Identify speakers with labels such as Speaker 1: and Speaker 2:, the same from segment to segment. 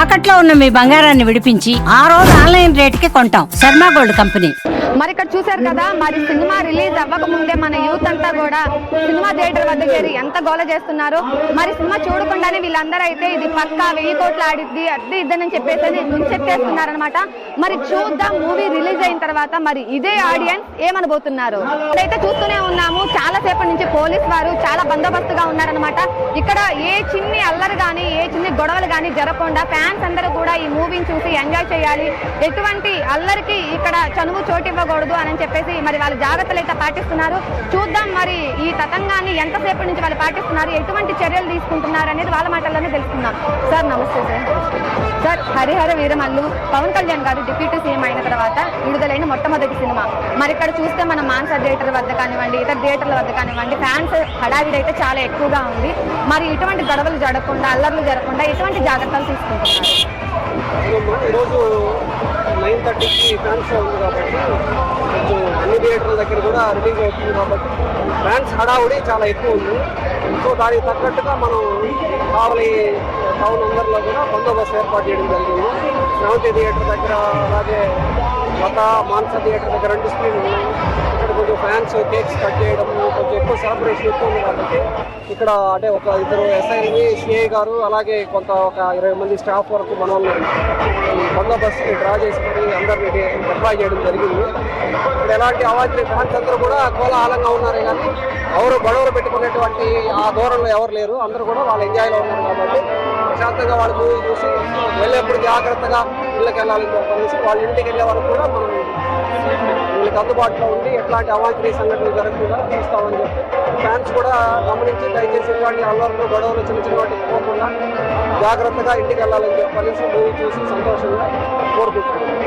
Speaker 1: తాకట్లో ఉన్న మీ బంగారాన్ని విడిపించి ఆ రోజు ఆన్లైన్ రేటుకి కొంటాం. Sharma gold company.
Speaker 2: మరి ఇక్కడ చూసారు కదా, మరి సినిమా రిలీజ్ అవ్వక ముందే మన యూత్ అంతా కూడా సినిమా థియేటర్ వద్ద చేరి ఎంత గోల చేస్తున్నారు. మరి సినిమా చూడకుండానే వీళ్ళందరూ అయితే ఇది పక్కా 1000 కోట్లు ఆడిద్ది అద్దె ఇద్దని చెప్పేసి ముంచెత్తేస్తున్నారనమాట. మరి చూద్దాం మూవీ రిలీజ్ అయిన తర్వాత మరి ఇదే ఆడియన్స్ ఏమనబోతున్నారు. ఇప్పుడైతే చూస్తూనే ఉన్నాము, చాలా సేపటి నుంచి పోలీస్ వారు చాలా బందోబస్తుగా ఉన్నారనమాట. ఇక్కడ ఏ చిన్ని అల్లరి కానీ ఏ చిన్ని గొడవలు కానీ జరగకుండా ఫ్యాన్స్ అందరూ కూడా ఈ మూవీని చూసి ఎంజాయ్ చేయాలి, ఎటువంటి అల్లరికి ఇక్కడ చనువు చోటివ్వకూడదు అని చెప్పేసి మరి వాళ్ళు జాగ్రత్తలు అయితే పాటిస్తున్నారు. చూద్దాం మరి ఈ తతంగాన్ని ఎంతసేపటి నుంచి వాళ్ళు పాటిస్తున్నారు, ఎటువంటి చర్యలు తీసుకుంటున్నారు అనేది వాళ్ళ మాటల్లోనే తెలుసుకుందాం. సార్ నమస్తే సార్. హరిహర వీరమల్లు పవన్ కళ్యాణ్ గారు డిప్యూటీ సీఎం అయిన తర్వాత విడుదలైన మొట్టమొదటి సినిమా. మరి ఇక్కడ చూస్తే మన మాన్సా థియేటర్ వద్ద కానివ్వండి, ఇతర థియేటర్ల వద్ద కానివ్వండి, ఫ్యాన్స్ హడావిడి అయితే చాలా ఎక్కువగా ఉంది. మరి ఇటువంటి గొడవలు జరగకుండా అల్లర్లు జరగకుండా ఎటువంటి జాగ్రత్తలు తీసుకుంటున్నారు?
Speaker 3: ఈరోజు 9:30కి ఫ్యాన్స్ షో ఉంది కాబట్టి కొంచెం అన్ని థియేటర్ల దగ్గర కూడా రిలీజ్ అవుతుంది కాబట్టి ఫ్యాన్స్ హడావుడి చాలా ఎక్కువ ఉంది. సో దానికి తగ్గట్టుగా మనం కావలి టౌన్ అందరిలో కూడా బందోబస్తు ఏర్పాటు చేయడం జరిగింది. శ్రవంతి థియేటర్ దగ్గర, అలాగే లత మాన్సా థియేటర్ దగ్గర 2 స్క్రీన్లు ఉన్నాయి. ఇక్కడ కొంచెం ఫ్యాన్స్ కేక్స్ కట్ చేయడం కొంచెం ఎక్కువ సెలబ్రేషన్ ఎక్కువ ఉంది కాబట్టి ఇక్కడ అంటే ఒక 2 ఎస్ఐని, సిఐ గారు, అలాగే కొంత ఒక 20 మంది స్టాఫ్ వరకు మన బందోబస్తుని డ్రా చేసుకొని అందరినీ డిప్లాయ్ చేయడం జరిగింది. ఇప్పుడు ఎలాంటి అవాంఛనీయ ఫ్యాన్స్ అందరూ కూడా కోలాహలంగా ఉన్నారే కానీ ఎవరు గొడవలు పెట్టుకునేటువంటి ఆ దూరంలో ఎవరు లేరు. అందరూ కూడా వాళ్ళు ఎంజాయ్లో ఉన్నారు కాబట్టి ప్రశాంతంగా వాళ్ళు మూవీ చూసి వెళ్ళేప్పుడు జాగ్రత్తగా ఇళ్ళకి వెళ్ళాలని చెప్పేసి వాళ్ళ ఇంటికి వెళ్ళే వరకు కూడా మనం వీళ్ళకి అందుబాటులో ఉండి ఎట్లాంటి అవాంఛనీయ సంఘటనలు జరగకుండా చూస్తామని చెప్పి ఫ్యాన్స్ కూడా గమనించి దయచేసి ఇట్లాంటి అల్లర్లు గొడవలు చిన్న చిన్న వాటికి పోకుండా జాగ్రత్తగా ఇంటికి వెళ్ళాలని చెప్పేసి మూవీ చూసి సంతోషంగా కోరుకుంటున్నాం.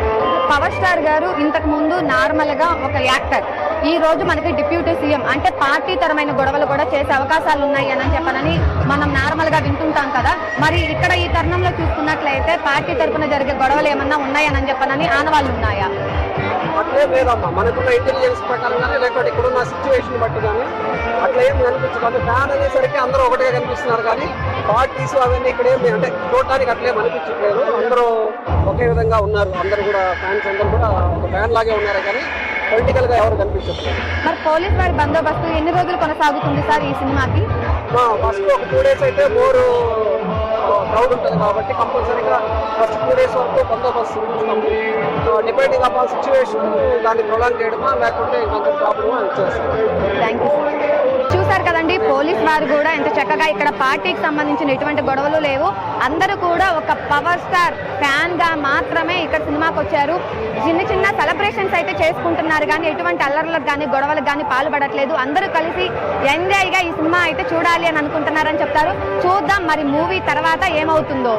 Speaker 2: పవర్ స్టార్ గారు ఇంతకు ముందు నార్మల్ గా ఒక యాక్టర్, ఈ రోజు మనకి డిప్యూటీ సీఎం అంటే పార్టీ తరమైన గొడవలు కూడా చేసే అవకాశాలు ఉన్నాయి అని చెప్పనని మనం నార్మల్ గా వింటుంటాం కదా. మరి ఇక్కడ ఈ తరుణంలో చూసుకున్నట్లయితే పార్టీ తరఫున జరిగే గొడవలు ఏమన్నా ఉన్నాయని చెప్పనని ఆనవాళ్ళు ఉన్నాయా?
Speaker 3: అట్లే లేదమ్మా, మనకున్న ఇంటెలిజెన్స్ ప్రకారం కానీ లేకపోతే ఇక్కడున్న సిచ్యువేషన్ బట్టి కానీ అట్లా ఏం కనిపించదు. ఫ్యాన్ అనేసరికి అందరూ ఒకటిగా కనిపిస్తున్నారు కానీ పార్టీస్ అవన్నీ ఇక్కడ ఏమి అంటే చూడటానికి అట్లేం అనిపించట్లేదు. అందరూ ఒకే విధంగా ఉన్నారు. అందరూ కూడా ఫ్యాన్స్ అందరూ కూడా ఒక ఫ్యాన్ లాగే ఉన్నారు కానీ పొలిటికల్ గా ఎవరు కనిపించట్లేదు.
Speaker 2: మరి పోలీస్ వారి బందోబస్తు ఎన్ని రోజులు కొనసాగుతుంది సార్ ఈ సినిమాకి?
Speaker 3: ఫస్ట్ ఒక 2 days అయితే మోరు క్రౌడ్ ఉంటుంది కాబట్టి కంపల్సరీగా ఫస్ట్ 2 days వరకు బందోబస్తు డిపెండింగ్ అపాన్ సిచ్యువేషన్ దాన్ని ప్రొలాంగ్ చేయడమా లేకుంటే ఇంకొంచెం ప్రాబ్లమా చేస్తాం.
Speaker 2: Thank you. చూసారు కదండి, పోలీస్ వారు కూడా ఎంత చక్కగా ఇక్కడ పార్టీకి సంబంధించిన ఎటువంటి గొడవలు లేవు. అందరూ కూడా ఒక పవర్ స్టార్ ఫ్యాన్ గా మాత్రమే ఇక్కడ సినిమాకి వచ్చారు. చిన్న చిన్న సెలబ్రేషన్స్ అయితే చేసుకుంటున్నారు కానీ ఎటువంటి అల్లర్లకు కానీ గొడవలకు కానీ పాల్పడట్లేదు. అందరూ కలిసి ఎంజాయ్ గా ఈ సినిమా అయితే చూడాలి అని అనుకుంటున్నారని చెప్తారు. చూద్దాం మరి మూవీ తర్వాత ఏమవుతుందో.